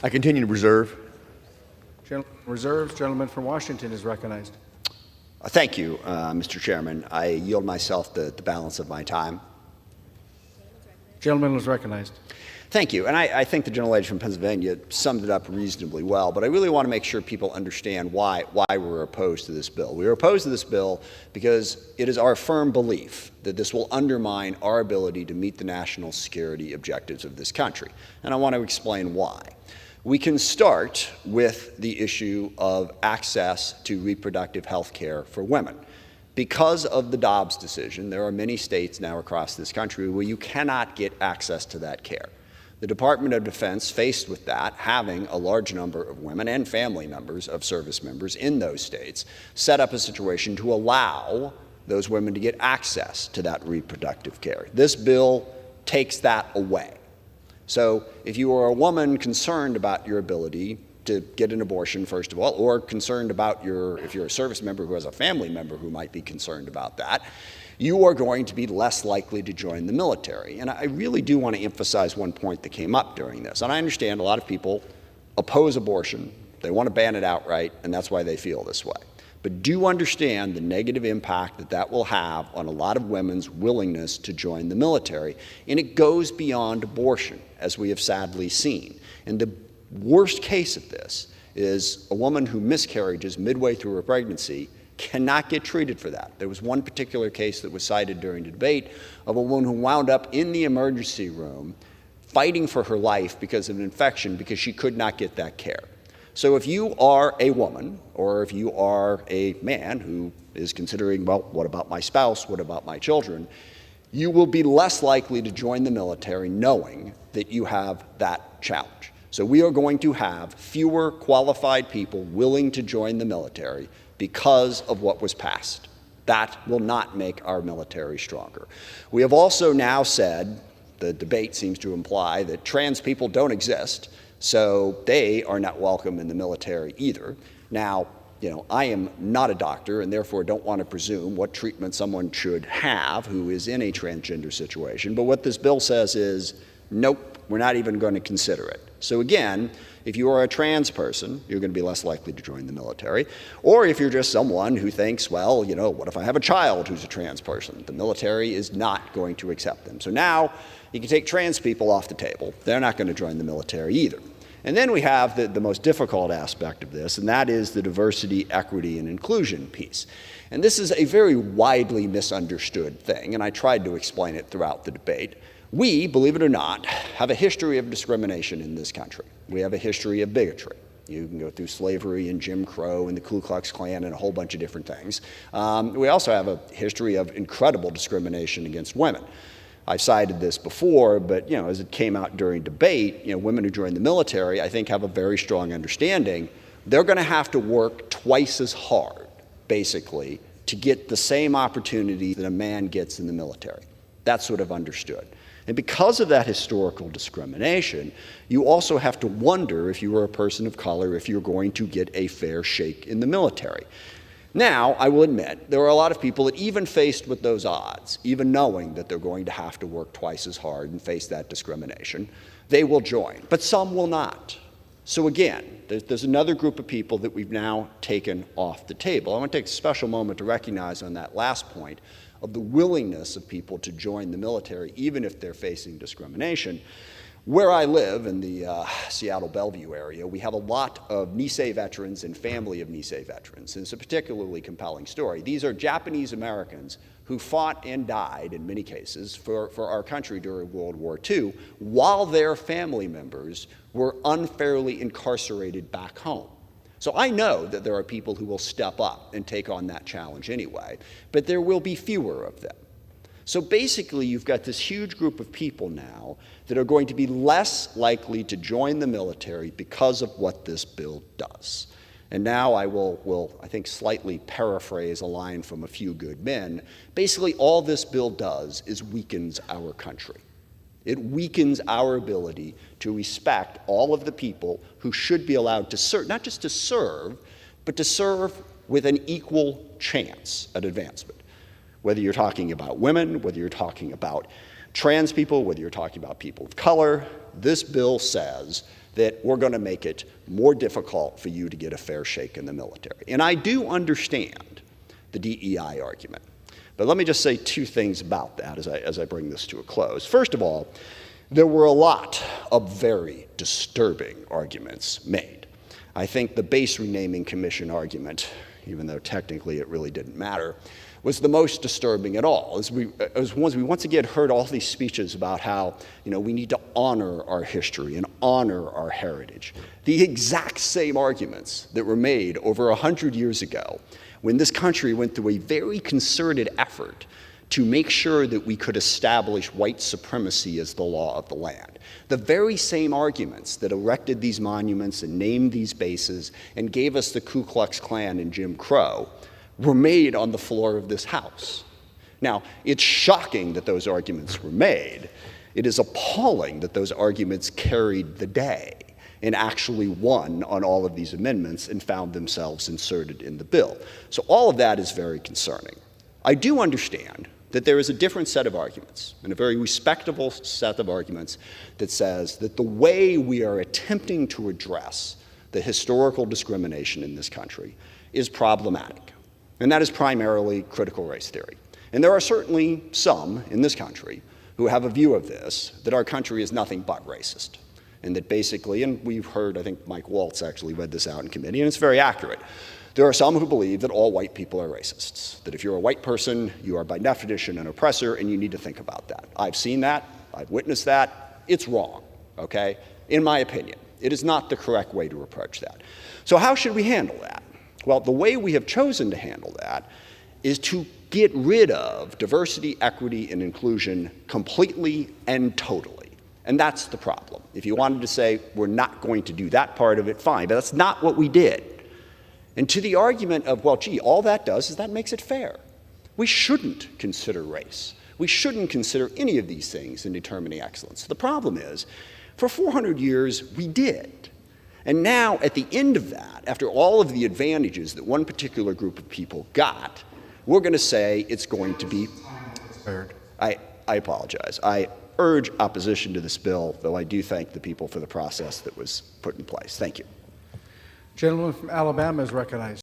I continue to reserve. Reserves. Gentleman from Washington is recognized. Thank you, Mr. Chairman. I yield myself the balance of my time. Gentleman is recognized. Thank you. And I think the gentlelady from Pennsylvania summed it up reasonably well, but I really want to make sure people understand why we're opposed to this bill. We are opposed to this bill because it is our firm belief that this will undermine our ability to meet the national security objectives of this country. And I want to explain why. We can start with the issue of access to reproductive health care for women. Because of the Dobbs decision, there are many states now across this country where you cannot get access to that care. The Department of Defense, faced with that, having a large number of women and family members of service members in those states, set up a situation to allow those women to get access to that reproductive care. This bill takes that away. So if you are a woman concerned about your ability to get an abortion, first of all, or concerned about if you're a service member who has a family member who might be concerned about that, you are going to be less likely to join the military. And I really do want to emphasize one point that came up during this. And I understand a lot of people oppose abortion. They want to ban it outright, and that's why they feel this way. But do understand the negative impact that will have on a lot of women's willingness to join the military. And it goes beyond abortion, as we have sadly seen. And the worst case of this is a woman who miscarriages midway through her pregnancy cannot get treated for that. There was one particular case that was cited during the debate of a woman who wound up in the emergency room fighting for her life because of an infection because she could not get that care. So if you are a woman, or if you are a man who is considering, well, what about my spouse? What about my children? You will be less likely to join the military knowing that you have that challenge. So we are going to have fewer qualified people willing to join the military because of what was passed. That will not make our military stronger. We have also now said, the debate seems to imply, that trans people don't exist, so they are not welcome in the military either. Now, I am not a doctor and therefore don't want to presume what treatment someone should have who is in a transgender situation, but what this bill says is, nope, we're not even going to consider it. So again, if you are a trans person, you're going to be less likely to join the military. Or if you're just someone who thinks, well, what if I have a child who's a trans person? The military is not going to accept them. So now you can take trans people off the table. They're not going to join the military either. And then we have the most difficult aspect of this, and that is the diversity, equity, and inclusion piece. And this is a very widely misunderstood thing, and I tried to explain it throughout the debate. We, believe it or not, have a history of discrimination in this country. We have a history of bigotry. You can go through slavery and Jim Crow and the Ku Klux Klan and a whole bunch of different things. We also have a history of incredible discrimination against women. I've cited this before, but as it came out during debate, women who join the military, I think, have a very strong understanding. They're going to have to work twice as hard, basically, to get the same opportunity that a man gets in the military. That's sort of understood. And because of that historical discrimination, you also have to wonder, if you are a person of color, if you're going to get a fair shake in the military. Now, I will admit, there are a lot of people that even faced with those odds, even knowing that they're going to have to work twice as hard and face that discrimination, they will join. But some will not. So again, there's another group of people that we've now taken off the table. I want to take a special moment to recognize on that last point of the willingness of people to join the military, even if they're facing discrimination. Where I live, in the Seattle Bellevue area, we have a lot of Nisei veterans and family of Nisei veterans. And it's a particularly compelling story. These are Japanese Americans who fought and died, in many cases, for our country during World War II, while their family members were unfairly incarcerated back home. So I know that there are people who will step up and take on that challenge anyway, but there will be fewer of them. So basically, you've got this huge group of people now that are going to be less likely to join the military because of what this bill does. And now I will, I think, slightly paraphrase a line from A Few Good Men. Basically, all this bill does is weakens our country. It weakens our ability to respect all of the people who should be allowed to serve, not just to serve, but to serve with an equal chance at advancement. Whether you're talking about women, whether you're talking about trans people, whether you're talking about people of color, this bill says that we're going to make it more difficult for you to get a fair shake in the military. And I do understand the DEI argument. But let me just say two things about that as I bring this to a close. First of all, there were a lot of very disturbing arguments made. I think the base renaming commission argument, even though technically it really didn't matter, was the most disturbing at all. As we once again heard all these speeches about how, we need to honor our history and honor our heritage. The exact same arguments that were made over 100 years ago when this country went through a very concerted effort to make sure that we could establish white supremacy as the law of the land. The very same arguments that erected these monuments and named these bases and gave us the Ku Klux Klan and Jim Crow were made on the floor of this House. Now, it's shocking that those arguments were made. It is appalling that those arguments carried the day and actually won on all of these amendments and found themselves inserted in the bill. So all of that is very concerning. I do understand that there is a different set of arguments, and a very respectable set of arguments, that says that the way we are attempting to address the historical discrimination in this country is problematic. And that is primarily critical race theory. And there are certainly some in this country who have a view of this, that our country is nothing but racist. And that basically, and we've heard, I think Mike Waltz actually read this out in committee, and it's very accurate. There are some who believe that all white people are racists, that if you're a white person, you are by definition an oppressor, and you need to think about that. I've seen that. I've witnessed that. It's wrong, okay? In my opinion, it is not the correct way to approach that. So how should we handle that? Well, the way we have chosen to handle that is to get rid of diversity, equity, and inclusion completely and totally. And that's the problem. If you wanted to say, we're not going to do that part of it, fine, but that's not what we did. And to the argument of, well, gee, all that does is that makes it fair. We shouldn't consider race. We shouldn't consider any of these things in determining excellence. The problem is, for 400 years, we did. And now, at the end of that, after all of the advantages that one particular group of people got, we're going to say it's going to be... I apologize. I urge opposition to this bill, though I do thank the people for the process that was put in place. Thank you. Gentleman from Alabama is recognized.